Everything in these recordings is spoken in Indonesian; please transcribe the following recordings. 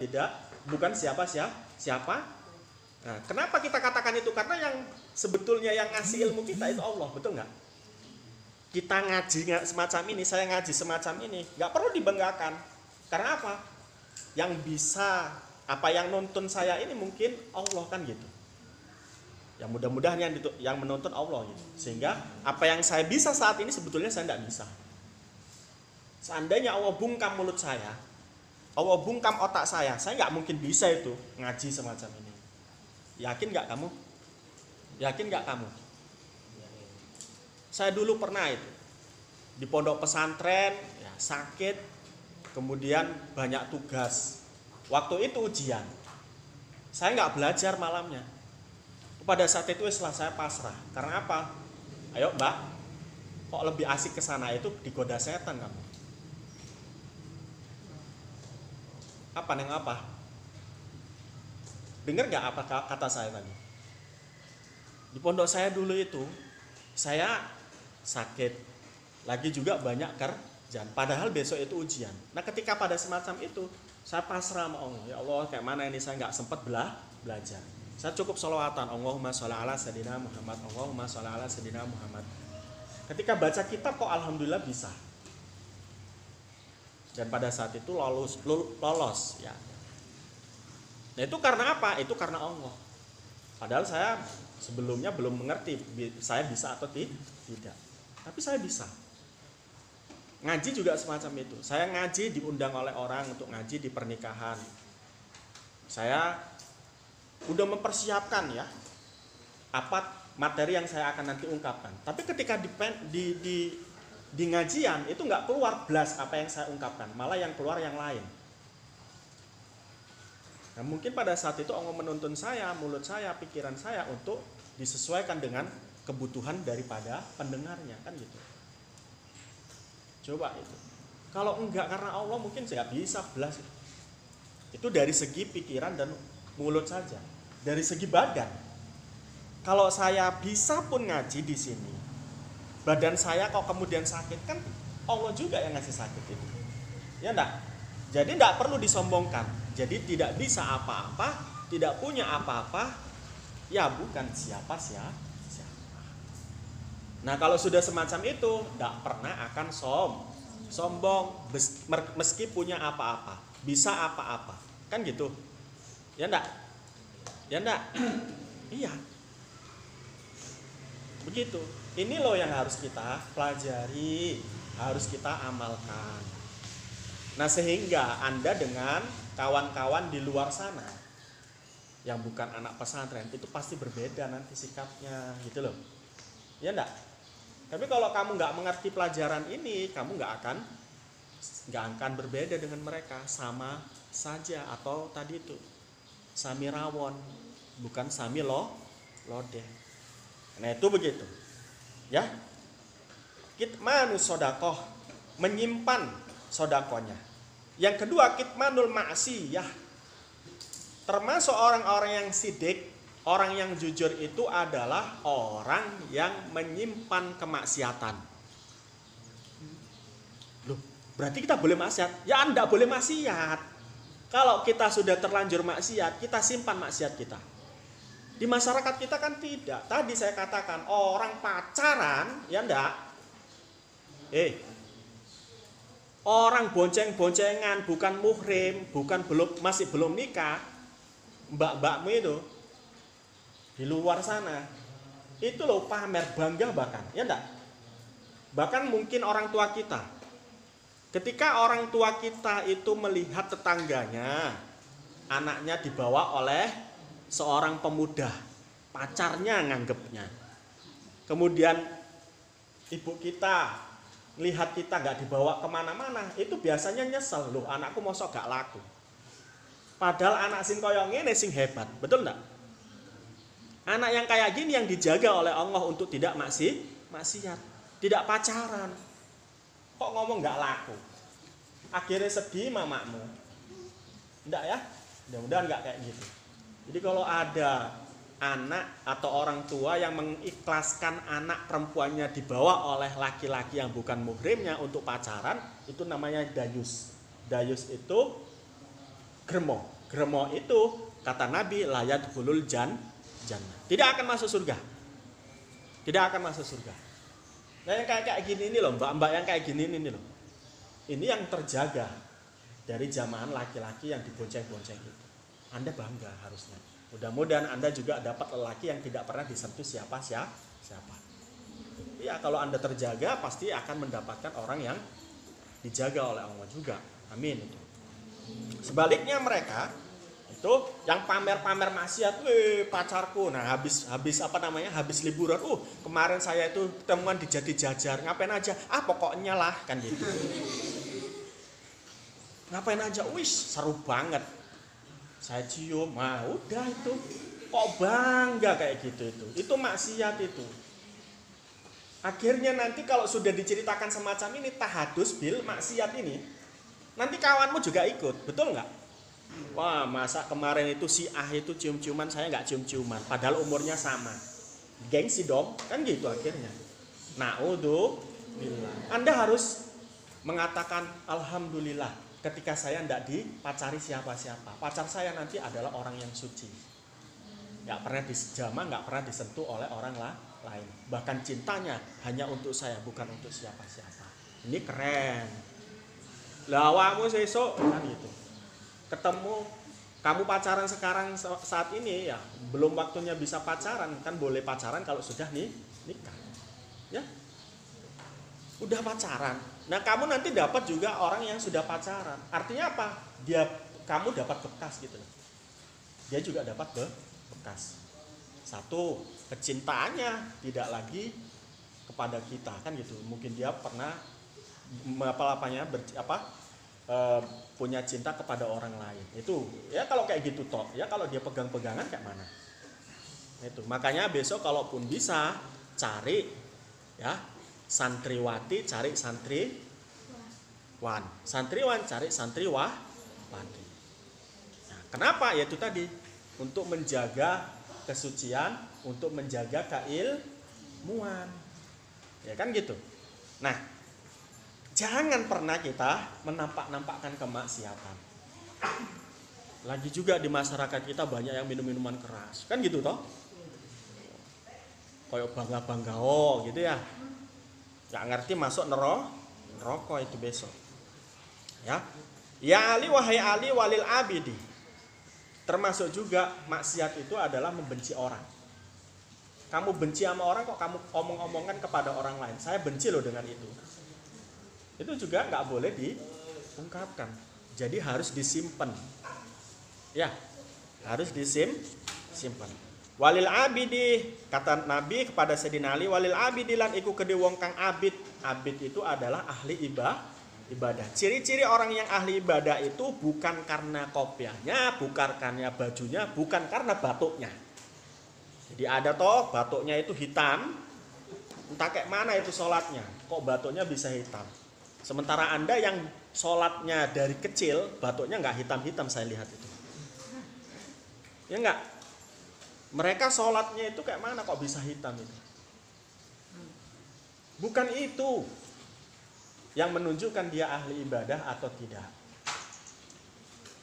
tidak, bukan siapa. Nah, kenapa kita katakan itu? Karena yang sebetulnya yang ngasih ilmu kita itu Allah, betul nggak? Kita ngaji semacam ini, saya ngaji semacam ini, nggak perlu dibanggakan. Karena apa? Yang bisa, yang nonton saya ini mungkin Allah kan gitu. Ya mudah-mudahan yang menonton Allah gitu. Sehingga apa yang saya bisa saat ini sebetulnya saya tidak bisa. Seandainya Allah bungkam mulut saya, Allah bungkam otak saya nggak mungkin bisa itu ngaji semacam ini. Yakin nggak kamu? Yakin nggak kamu? Saya dulu pernah itu di pondok pesantren, ya, sakit, kemudian banyak tugas. Waktu itu ujian, saya nggak belajar malamnya. Pada saat itu setelah saya pasrah. Karena apa? Ayo mbak, kok lebih asik ke sana itu digoda setan kamu. Apa? Dengar nggak apa kata saya tadi? Di pondok saya dulu itu, saya sakit, lagi juga banyak kerjaan. Padahal besok itu ujian. Nah ketika pada semacam itu, saya pasrah sama Allah. Ya Allah, kayak mana ini saya nggak sempat belajar. Saya cukup sholawatan, Allahumma sholli ala sayyidina Muhammad, Allahumma sholli ala sayyidina Muhammad. Ketika baca kitab kok alhamdulillah bisa. Dan pada saat itu lolos ya. Nah itu karena apa? Itu karena Allah. Padahal saya sebelumnya belum mengerti saya bisa atau tidak. Tapi saya bisa. Ngaji juga semacam itu. Saya ngaji diundang oleh orang untuk ngaji di pernikahan. Saya udah mempersiapkan ya apa materi yang saya akan nanti ungkapkan. Tapi ketika di ngajian itu nggak keluar blas apa yang saya ungkapkan, malah yang keluar yang lain. Nah mungkin pada saat itu Allah menuntun saya, mulut saya, pikiran saya untuk disesuaikan dengan kebutuhan daripada pendengarnya kan gitu. Coba itu. Kalau enggak karena Allah mungkin saya nggak bisa blas. Itu dari segi pikiran dan mulut saja. Dari segi badan, kalau saya bisa pun ngaji di sini, badan saya kok kemudian sakit kan Allah juga yang ngasih sakit itu, ya enggak? Jadi enggak perlu disombongkan. Jadi tidak bisa apa-apa, tidak punya apa-apa, ya bukan siapa. Nah kalau sudah semacam itu, enggak pernah akan sombong, meski punya apa-apa, bisa apa-apa, kan gitu, ya enggak? Ya enggak? Iya. Begitu. Ini loh yang harus kita pelajari, harus kita amalkan. Nah, sehingga Anda dengan kawan-kawan di luar sana yang bukan anak pesantren itu pasti berbeda nanti sikapnya, gitu loh. Ya enggak? Tapi kalau kamu nggak mengerti pelajaran ini, kamu nggak akan berbeda dengan mereka, sama saja. Atau tadi itu sami rawon, bukan sami lodeh. Nah itu begitu ya. Kitmanu sodakoh, menyimpan sodakonya. Yang kedua kitmanul ma'siyah. Termasuk orang-orang yang sidik, orang yang jujur itu adalah orang yang menyimpan kemaksiatan. Loh, berarti kita boleh maksiat? Ya Anda boleh maksiat. Kalau kita sudah terlanjur maksiat, kita simpan maksiat kita. Di masyarakat kita kan tidak. Tadi saya katakan orang pacaran, ya enggak? Orang bonceng-boncengan, bukan muhrim, masih belum nikah, mbak-mbakmu itu di luar sana, itu loh pamer bangga bahkan, ya enggak? Bahkan mungkin orang tua kita. Ketika orang tua kita itu melihat tetangganya, anaknya dibawa oleh seorang pemuda, pacarnya nganggepnya. Kemudian ibu kita lihat kita gak dibawa kemana-mana, itu biasanya nyesel, loh anakku mosok gak laku. Padahal anak sing koyo ngene sing hebat, betul enggak? Anak yang kayak gini yang dijaga oleh Allah untuk tidak maksiat, tidak pacaran. Kok ngomong gak laku? Akhirnya sedih mamamu. Enggak ya? Mudah-mudahan gak kayak gitu. Jadi kalau ada anak atau orang tua yang mengikhlaskan anak perempuannya dibawa oleh laki-laki yang bukan muhrimnya untuk pacaran, itu namanya dayus. Dayus itu Gremo. Gremo itu kata Nabi layat hulul jannah. Tidak akan masuk surga. Tidak akan masuk surga. Nah yang kayak gini ini loh, mbak-mbak yang kayak gini ini loh. Ini yang terjaga dari jamaah laki-laki yang dibonceng-bonceng itu. Anda bangga harusnya. Mudah-mudahan Anda juga dapat lelaki yang tidak pernah disentuh siapa. Ya kalau Anda terjaga pasti akan mendapatkan orang yang dijaga oleh Allah juga. Amin. Sebaliknya mereka itu yang pamer-pamer maksiat, pacarku. Nah, habis habis liburan, kemarin saya itu ketemuan di Jati Jajar, ngapain aja? Pokoknya lah kan gitu. Ngapain aja? Seru banget. Saya cium, udah itu. Kok bangga kayak gitu itu. Itu maksiat itu. Akhirnya nanti kalau sudah diceritakan semacam ini tahadus bil maksiat ini, nanti kawanmu juga ikut, betul nggak? Wah, masa kemarin itu si A itu cium-ciuman, saya nggak cium-ciuman, padahal umurnya sama. Gengsi dong, kan gitu akhirnya. Na'udzubillah. Anda harus mengatakan alhamdulillah ketika saya nggak dipacari siapa-siapa. Pacar saya nanti adalah orang yang suci. Nggak pernah dijamah, nggak pernah disentuh oleh orang lain. Bahkan cintanya hanya untuk saya, bukan untuk siapa-siapa. Ini keren. Lawamu sesok kan gitu. Ketemu kamu pacaran sekarang saat ini ya, belum waktunya bisa pacaran, kan boleh pacaran kalau sudah nikah. Ya. Udah pacaran. Nah, kamu nanti dapat juga orang yang sudah pacaran. Artinya apa? Kamu dapat bekas gitu loh. Dia juga dapat bekas. Satu, kecintaannya tidak lagi kepada kita kan gitu. Mungkin dia pernah punya cinta kepada orang lain. Itu ya kalau kayak gitu toh. Ya kalau dia pegang-pegangan kayak mana? Itu. Makanya besok kalaupun bisa cari ya santriwati, cari santriwan. Santriwan cari santriwati. Nah, kenapa? Ya itu tadi untuk menjaga kesucian, untuk menjaga keilmuan. Ya kan gitu. Nah, jangan pernah kita menampak-nampakkan kemaksiatan. Lagi juga di masyarakat kita banyak yang minum-minuman keras. Kan gitu toh? Kayak bangga-bangga gitu ya. Gak ngerti masuk neraka itu besok. Ya. Ya Ali wahai Ali walil abidi. Termasuk juga maksiat itu adalah membenci orang. Kamu benci sama orang kok kamu omong-omongan kepada orang lain. Saya benci loh dengan itu. Itu juga nggak boleh diungkapkan. Jadi harus disimpan. Ya, harus disimpan. Walil abidi, kata Nabi kepada Sayyidina Ali, walil abidi lan iku kedhe wong kang abid. Abid itu adalah ahli ibadah. Ciri-ciri orang yang ahli ibadah itu bukan karena kopiahnya, bukan karena bajunya, bukan karena batuknya. Jadi ada toh batuknya itu hitam, entah kayak mana itu sholatnya, kok batuknya bisa hitam. Sementara Anda yang sholatnya dari kecil, batuknya nggak hitam-hitam saya lihat itu. Ya nggak? Mereka sholatnya itu kayak mana kok bisa hitam itu? Bukan itu yang menunjukkan dia ahli ibadah atau tidak.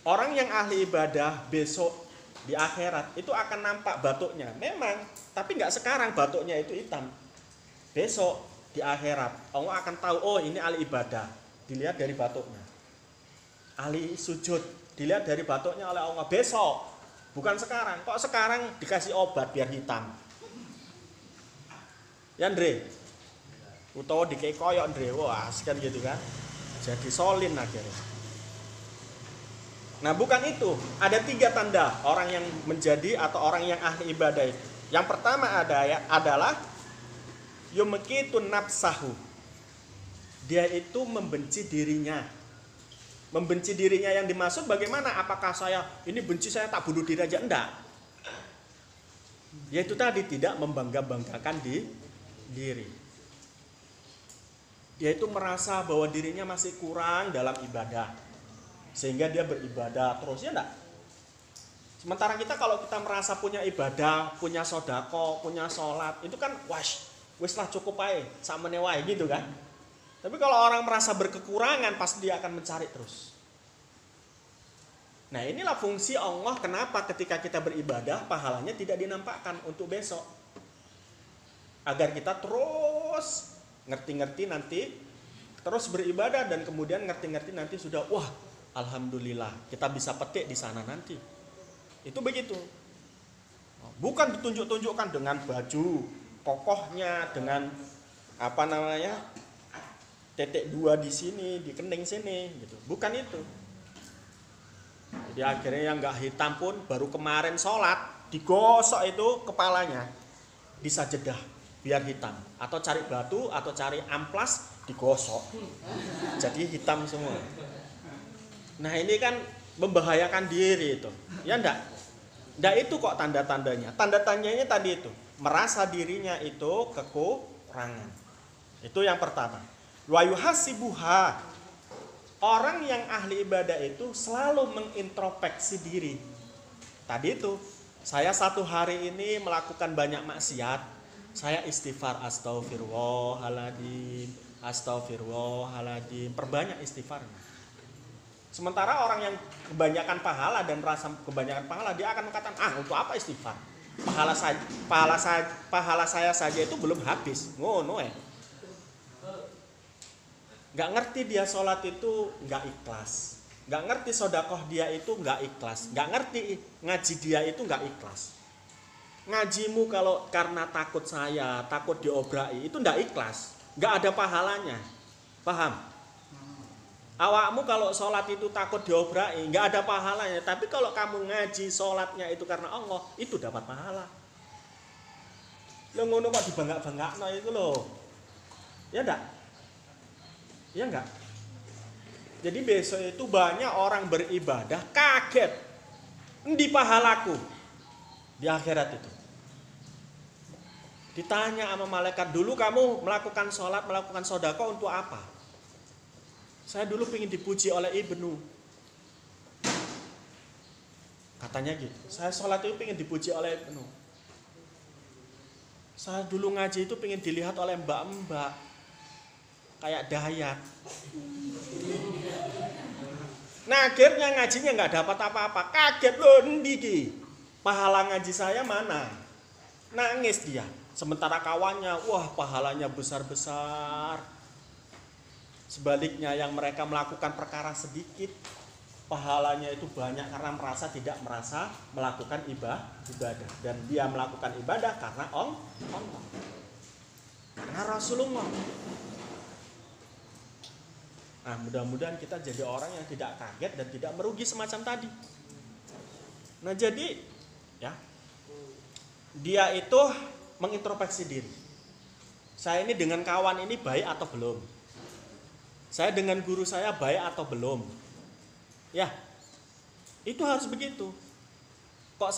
Orang yang ahli ibadah besok di akhirat itu akan nampak batuknya. Memang, tapi nggak sekarang batuknya itu hitam. Besok di akhirat Allah akan tahu, oh ini ahli ibadah, dilihat dari batuknya. Ahli sujud, dilihat dari batuknya oleh Allah. Besok, bukan sekarang. Kok sekarang dikasih obat biar hitam? Ya Andre, utawa dikei koyok Andre, wah kan gitu kan. Jadi solin akhirnya. Nah bukan itu. Ada 3 tanda orang yang menjadi atau orang yang ahli ibadah itu. Yang pertama adalah yumkitun nafsahu. Dia itu membenci dirinya. Membenci dirinya yang dimaksud bagaimana? Apakah saya ini benci saya tak bunuh diri aja? Enggak. Yaitu tadi tidak membangga-banggakan diri. Dia itu merasa bahwa dirinya masih kurang dalam ibadah. Sehingga dia beribadah terus, ya enggak? Sementara kita kalau kita merasa punya ibadah, punya sodako, punya sholat, itu kan wis lah cukup aja, sakmene wae gitu kan. Tapi kalau orang merasa berkekurangan, pasti dia akan mencari terus. Nah inilah fungsi Allah kenapa ketika kita beribadah pahalanya tidak dinampakkan untuk besok. Agar kita terus ngerti-ngerti nanti, terus beribadah dan kemudian ngerti-ngerti nanti sudah, wah alhamdulillah kita bisa petik di sana nanti. Itu begitu. Bukan ditunjuk-tunjukkan dengan baju kokohnya, dengan apa namanya, titik 2 di sini, di kening sini gitu. Bukan itu. Jadi akhirnya yang nggak hitam pun baru kemarin sholat digosok itu kepalanya disajedah biar hitam, atau cari batu atau cari amplas digosok jadi hitam semua. Nah ini kan membahayakan diri itu, ya enggak itu kok tanda-tandanya. Tanda-tandanya tadi itu merasa dirinya itu kekurangan. Itu yang pertama. Wa yuhasibuha. Orang yang ahli ibadah itu selalu mengintrospeksi diri. Tadi itu, saya satu hari ini melakukan banyak maksiat. Saya istighfar, astagfirullahaladzim, astagfirullahaladzim. Perbanyak istighfarnya. Sementara orang yang kebanyakan pahala dan merasa kebanyakan pahala, dia akan mengatakan, untuk apa istighfar? Pahala saya saja itu belum habis. Ngono Gak ngerti dia sholat itu gak ikhlas, gak ngerti sodakoh dia itu gak ikhlas, gak ngerti ngaji dia itu gak ikhlas. Ngajimu kalau karena takut saya, takut diobrai, itu gak ikhlas, gak ada pahalanya. Paham? Awakmu kalau sholat itu takut diobrai, gak ada pahalanya. Tapi kalau kamu ngaji sholatnya itu karena Allah, itu dapat pahala. Lo ngono kok dibangga-banggakno itu loh. Ya enggak? Ya enggak? Jadi besok itu banyak orang beribadah kaget. Endi pahalaku di akhirat itu. Ditanya sama malaikat, dulu kamu melakukan sholat, melakukan sodako untuk apa? Saya dulu ingin dipuji oleh Ibnu. Katanya gitu. Saya sholat itu ingin dipuji oleh Ibnu. Saya dulu ngaji itu ingin dilihat oleh mbak-mbak. Kayak dayat. Nah akhirnya ngajinya nggak dapat apa-apa. Kaget loh, endi pahala ngaji saya mana? Nangis dia. Sementara kawannya, wah pahalanya besar-besar. Sebaliknya yang mereka melakukan perkara sedikit, pahalanya itu banyak karena tidak merasa melakukan ibadah. Dan dia melakukan ibadah karena Allah. Karena Rasulullah. Nah mudah-mudahan kita jadi orang yang tidak kaget dan tidak merugi semacam tadi. Nah jadi ya, dia itu mengintrospeksi diri. Saya ini dengan kawan ini baik atau belum? Saya dengan guru saya baik atau belum? Ya, itu harus begitu. Kok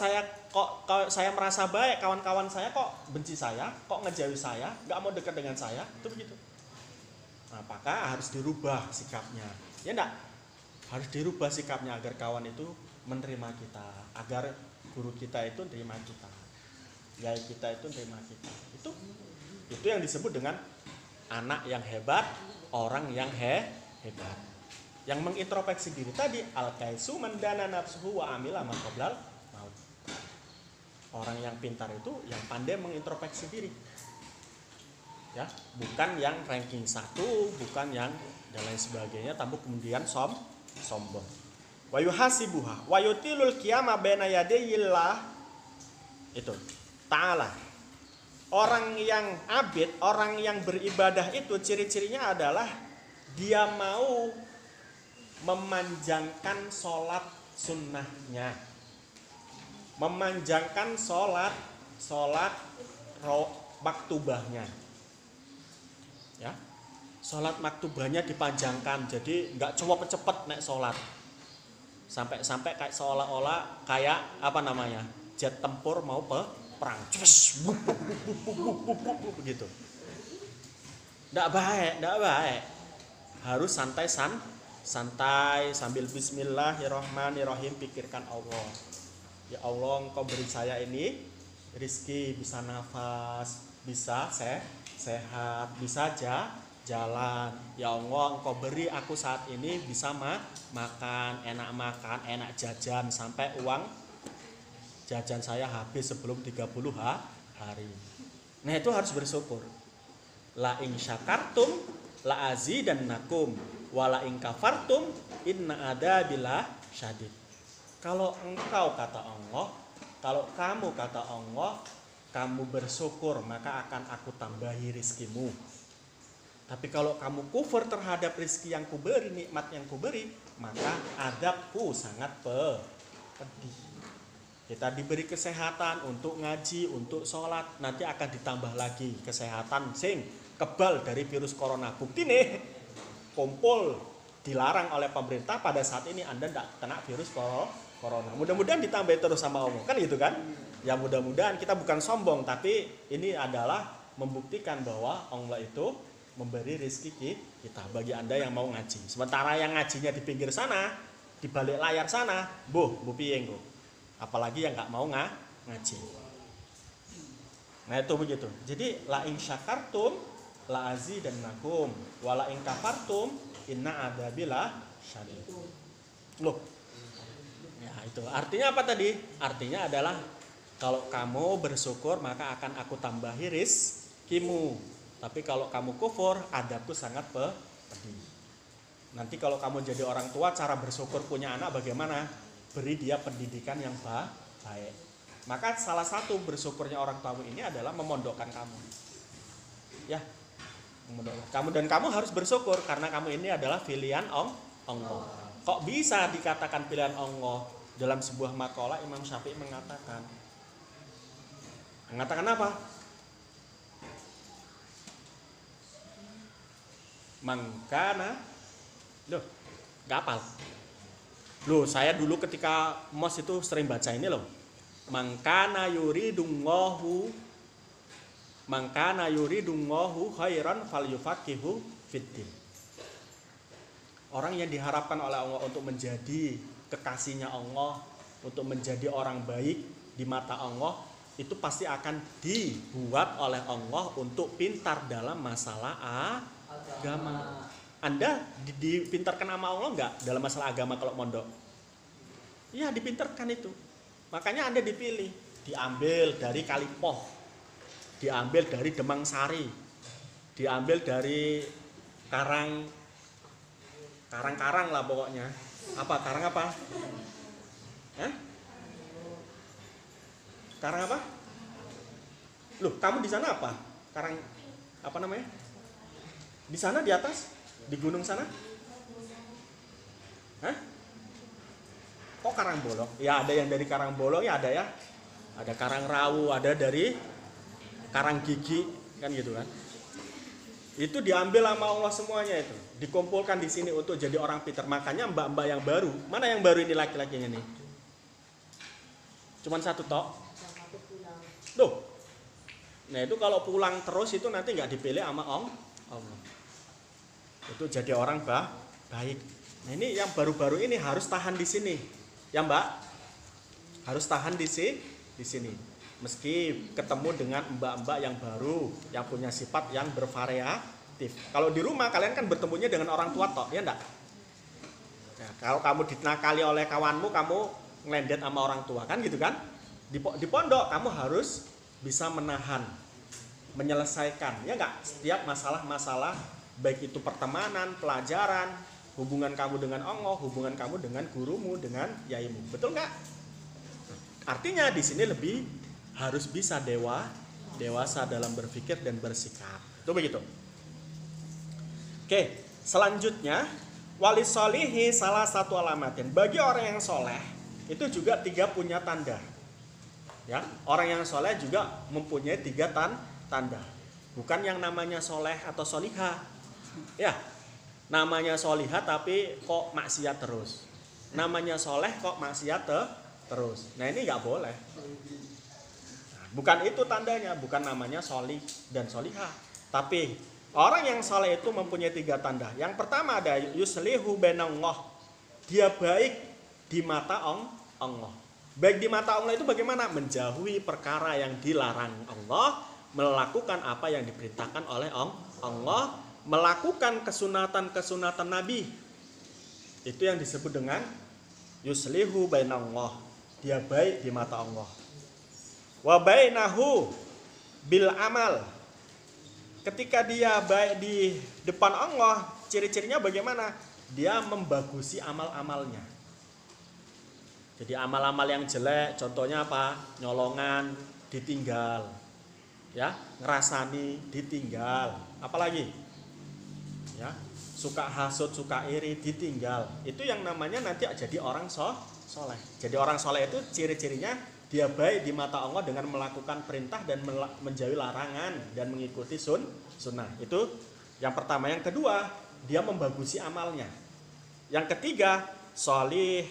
saya merasa baik, kawan-kawan saya kok benci saya, kok ngejauhi saya, nggak mau dekat dengan saya, itu begitu. Apakah harus dirubah sikapnya? Ya enggak? Harus dirubah sikapnya agar kawan itu menerima kita, agar guru kita itu menerima kita, gaya kita itu menerima kita. Itu yang disebut dengan anak yang hebat, orang yang hebat. Yang mengintrospeksi diri tadi, al-kaisu mendana nafsuhu wa amila ma qablal maut. Orang yang pintar itu yang pandai mengintrospeksi diri. Ya, bukan yang ranking 1, bukan yang dan lain sebagainya, tapi kemudian sombong. Wa yuhasibuha wa yutilul qiyama baina yadayillah. Itu ta'ala. Orang yang abid, orang yang beribadah itu ciri-cirinya adalah dia mau memanjangkan sholat sunnahnya, memanjangkan sholat maktubahnya. Ya, sholat maktubahnya dipanjangkan, jadi nggak cepet-cepet naik sholat, sampai kayak seolah-olah kayak apa namanya, jet tempur mau perang, begitu. Nggak baik. Harus santai sambil Bismillahirrahmanirrahim, pikirkan Allah. Ya Allah, Engkau beri saya ini rizki, bisa nafas, bisa sehat, bisa jalan. Ya Allah, Engkau beri aku saat ini bisa makan, enak jajan sampai uang jajan saya habis sebelum 30 hari. Nah, itu harus bersyukur. La in syakartum la azidannakum wa la in kafartum inna adzabillah syadid. Kalau engkau kata Allah, kalau kamu kata Allah, kamu bersyukur maka akan aku tambahi rizkimu. Tapi kalau kamu kufur terhadap rizki yang kuberi, nikmat yang kuberi, maka adabku sangat pedih. Kita diberi kesehatan untuk ngaji, untuk sholat, nanti akan ditambah lagi kesehatan sing kebal dari virus corona. Bukti nih, kumpul dilarang oleh pemerintah, pada saat ini Anda tidak kena virus corona. Mudah-mudahan ditambah terus sama Allah, kan gitu kan? Ya mudah-mudahan, kita bukan sombong, tapi ini adalah membuktikan bahwa Allah itu memberi rezeki kita bagi Anda yang mau ngaji. Sementara yang ngajinya di pinggir sana, di balik layar sana, bu piye engko. Apalagi yang nggak mau ngaji. Nah itu begitu. Jadi la in syakartum la azidannakum wa la in kafartum inna adzabillah syadid. Loh. Ya itu. Artinya apa tadi? Artinya adalah kalau kamu bersyukur maka akan aku tambahi rizkimu. Tapi kalau kamu kufur, adabku sangat pedih. Nanti kalau kamu jadi orang tua, cara bersyukur punya anak bagaimana? Beri dia pendidikan yang baik. Maka salah satu bersyukurnya orang tua ini adalah memondokkan kamu. Ya, memondokkan kamu, dan kamu harus bersyukur karena kamu ini adalah pilihan Allah. Kok bisa dikatakan pilihan Allah? Dalam sebuah makalah Imam Syafi'i mengatakan apa? Mangkana, loh, gak hafal. Loh, saya dulu ketika mos itu sering baca ini loh. Mangkana yuridungohu khairan falyufaqihu fiddin. Orang yang diharapkan oleh Allah untuk menjadi kekasihnya Allah, untuk menjadi orang baik di mata Allah, itu pasti akan dibuat oleh Allah untuk pintar dalam masalah agama. Anda dipintarkan sama Allah enggak dalam masalah agama kalau mondok? Iya, dipintarkan itu. Makanya Anda dipilih, diambil dari Kalipoh, diambil dari Demang Sari, diambil dari karang lah pokoknya. Apa? Karang apa? Karang apa? Loh, kamu di sana apa? Karang apa namanya? Di sana di atas, di gunung sana? Hah? Kok Karangbolong? Ya ada yang dari Karangbolong ya ada ya. Ada Karangrawu, ada dari Karanggigi, kan gitu kan. Itu diambil sama Allah semuanya itu. Dikumpulkan di sini untuk jadi orang pintar. Makanya mbak-mbak yang baru, mana yang baru ini laki-lakinya nih? Cuman satu tok. Duh. Nah itu kalau pulang terus itu nanti nggak dipilih sama Allah. Itu jadi orang baik. Nah ini yang baru-baru ini harus tahan di sini, ya Mbak, harus tahan di sini. Meski ketemu dengan mbak-mbak yang baru, yang punya sifat yang bervariatif. Kalau di rumah kalian kan bertemunya dengan orang tua toh, ya enggak? Nah, kalau kamu dinakali oleh kawanmu, kamu ngelendet sama orang tua kan gitu kan? Di pondok kamu harus bisa menahan, menyelesaikan, ya enggak? Setiap masalah-masalah, baik itu pertemanan, pelajaran, hubungan kamu dengan Allah, hubungan kamu dengan gurumu, dengan yaimu. Betul nggak? Artinya di sini lebih harus bisa dewasa dalam berpikir dan bersikap. Itu begitu. Oke, selanjutnya wali solihi salah satu alamatin. Bagi orang yang soleh itu juga 3 punya tanda. Ya, orang yang soleh juga mempunyai 3 tanda. Bukan yang namanya soleh atau solihah. Ya, namanya solihah tapi kok maksiat terus. Namanya soleh kok maksiat terus. Nah ini nggak boleh. Nah, bukan itu tandanya, bukan namanya solih dan solihah. Tapi orang yang soleh itu mempunyai 3 tanda. Yang pertama ada yuslihu bainallah. Dia baik di mata Allah. Baik di mata Allah itu bagaimana? Menjauhi perkara yang dilarang Allah, melakukan apa yang diperintahkan oleh Allah, melakukan kesunatan-kesunatan Nabi. Itu yang disebut dengan yuslihu bainallah. Dia baik di mata Allah. Wa bainahu bil amal. Ketika dia baik di depan Allah, ciri-cirinya bagaimana? Dia membagusi amal-amalnya. Jadi amal-amal yang jelek, contohnya apa? Nyolongan, ditinggal. Ya, ngerasani, ditinggal. Apalagi? Ya, suka hasud, suka iri, ditinggal. Itu yang namanya nanti jadi orang soleh. Jadi orang soleh itu ciri-cirinya dia baik di mata Allah dengan melakukan perintah dan menjauhi larangan dan mengikuti sunnah. Itu yang pertama. Yang kedua, dia membagusi amalnya. Yang ketiga, sholih.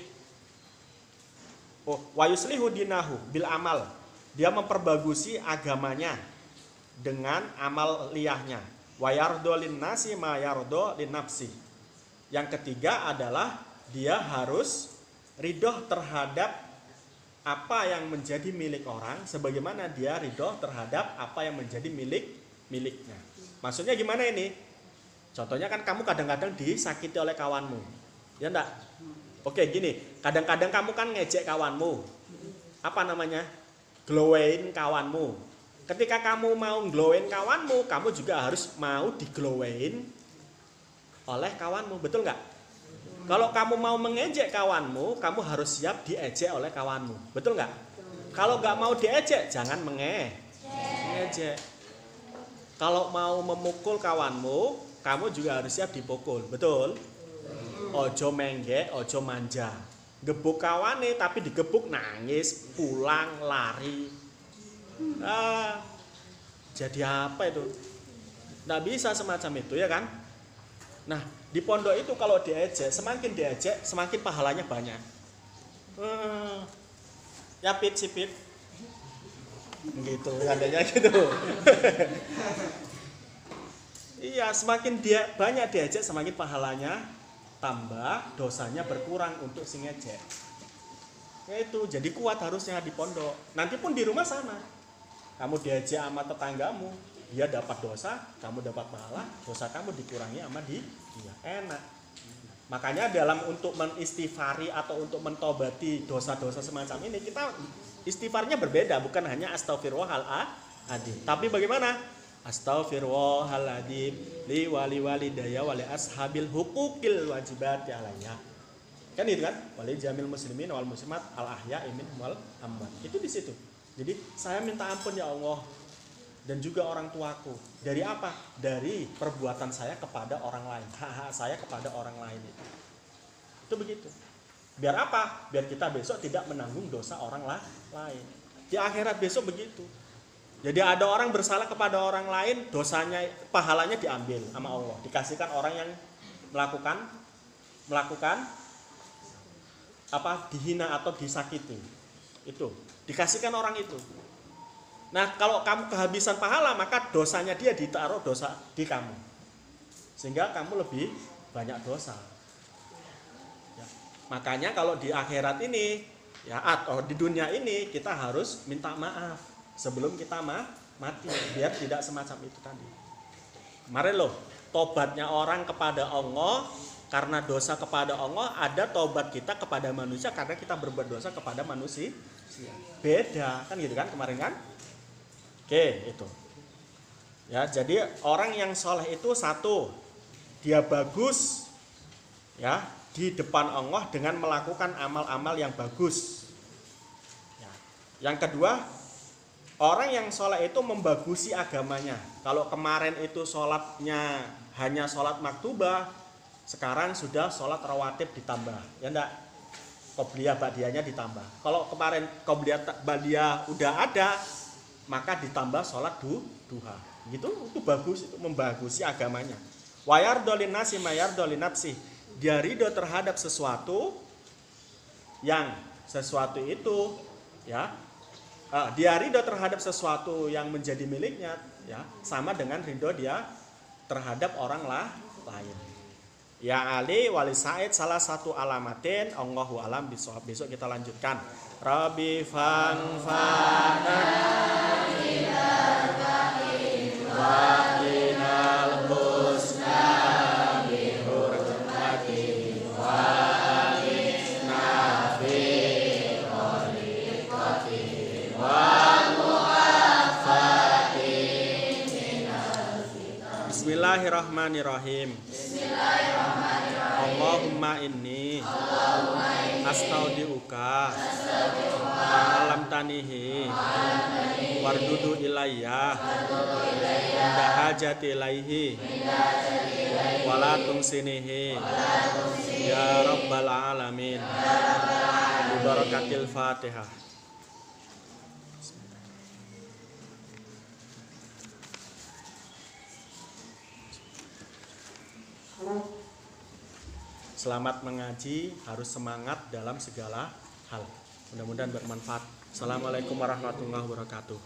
Wa yuslihu dinahu bil amal. Dia memperbagusi agamanya dengan amal liyahnya. Wa yardo lin nasi ma yardo lin nafsi. Yang ketiga adalah dia harus ridho terhadap apa yang menjadi milik orang sebagaimana dia ridho terhadap apa yang menjadi miliknya. Maksudnya gimana ini? Contohnya kan kamu kadang-kadang disakiti oleh kawanmu. Ya enggak? Oke, gini, kadang-kadang kamu kan ngejek kawanmu. Apa namanya? Glowein kawanmu. Ketika kamu mau glowein kawanmu, kamu juga harus mau diglowein oleh kawanmu, betul nggak? Kalau kamu mau mengejek kawanmu, kamu harus siap diejek oleh kawanmu, betul nggak? Kalau nggak mau diejek, jangan mengejek. Kalau mau memukul kawanmu, kamu juga harus siap dipukul, betul? Ojo menggek, ojo manja. Gebuk kawane tapi digebuk nangis, pulang, lari. Jadi apa itu? Nggak bisa semacam itu ya kan? Nah, di pondok itu kalau diejek, semakin diejek, semakin pahalanya banyak. Ya pit sipit. Gitu, adanya gitu. Iya, semakin dia banyak diejek, semakin pahalanya tambah, dosanya berkurang untuk si ngejek. Ya itu, jadi kuat harusnya di pondok. Nanti pun di rumah sama. Kamu diejek sama tetanggamu, dia dapat dosa, kamu dapat pahala, dosa kamu dikurangi sama dia. Enak. Makanya dalam untuk menistighfari atau untuk mentobati dosa-dosa semacam ini, kita istighfarnya berbeda, bukan hanya astaghfirullahaladzim. Tapi bagaimana? Astaghfirullahaladzim li wali walidayya wali ashabil hukukil wajibat alayya. Kan itu kan? Wali jamil muslimin wal muslimat al ahya imin wal amwat. Itu di situ. Jadi saya minta ampun ya Allah dan juga orang tuaku. Dari apa? Dari perbuatan saya kepada orang lain. Saya kepada orang lain itu. Itu begitu. Biar apa? Biar kita besok tidak menanggung dosa orang lain. Di akhirat besok begitu. Jadi ada orang bersalah kepada orang lain, dosanya, pahalanya diambil sama Allah, dikasihkan orang yang melakukan apa? Dihina atau disakiti. Itu, dikasihkan orang itu. Nah, kalau kamu kehabisan pahala, maka dosanya dia ditaruh dosa di kamu. Sehingga kamu lebih banyak dosa. Ya. Makanya kalau di akhirat ini, ya atau di dunia ini kita harus minta maaf sebelum kita mati, biar tidak semacam itu tadi. Kemarin loh, tobatnya orang kepada Allah karena dosa kepada Allah, ada tobat kita kepada manusia karena kita berbuat dosa kepada manusia. Beda, kan gitu kan kemarin kan? Oke, itu. Ya, jadi orang yang soleh itu satu, dia bagus ya di depan Allah dengan melakukan amal-amal yang bagus. Ya. Yang kedua, orang yang sholat itu membagusi agamanya. Kalau kemarin itu sholatnya hanya sholat maktubah, sekarang sudah sholat rawatib ditambah. Ya enggak? Qobliyah ba'diyahnya ditambah. Kalau kemarin qobliyah ba'diyah udah ada, maka ditambah sholat duha. Gitu, itu bagus, itu membagusi agamanya. Wa yardolin nasi ma yardolin nafsi. Dia ridho terhadap sesuatu yang sesuatu itu ya. Dia ridho terhadap sesuatu yang menjadi miliknya ya, sama dengan ridho dia terhadap orang lain. Ya Ali wali Said salah satu alamatin Allahu alam bisawab. Besok kita lanjutkan. Rabbi fanfa'na wa qinal husna Bismillahirrahmanirrahim. Allahumma inni astaudiuka ma'alam tanihi wardudu ilayya inda hajati ilaihi walatung sinihi ya rabbal alamin. Barakatil Fatihah. Selamat mengaji, harus semangat dalam segala hal. Mudah-mudahan bermanfaat. Assalamualaikum warahmatullahi wabarakatuh.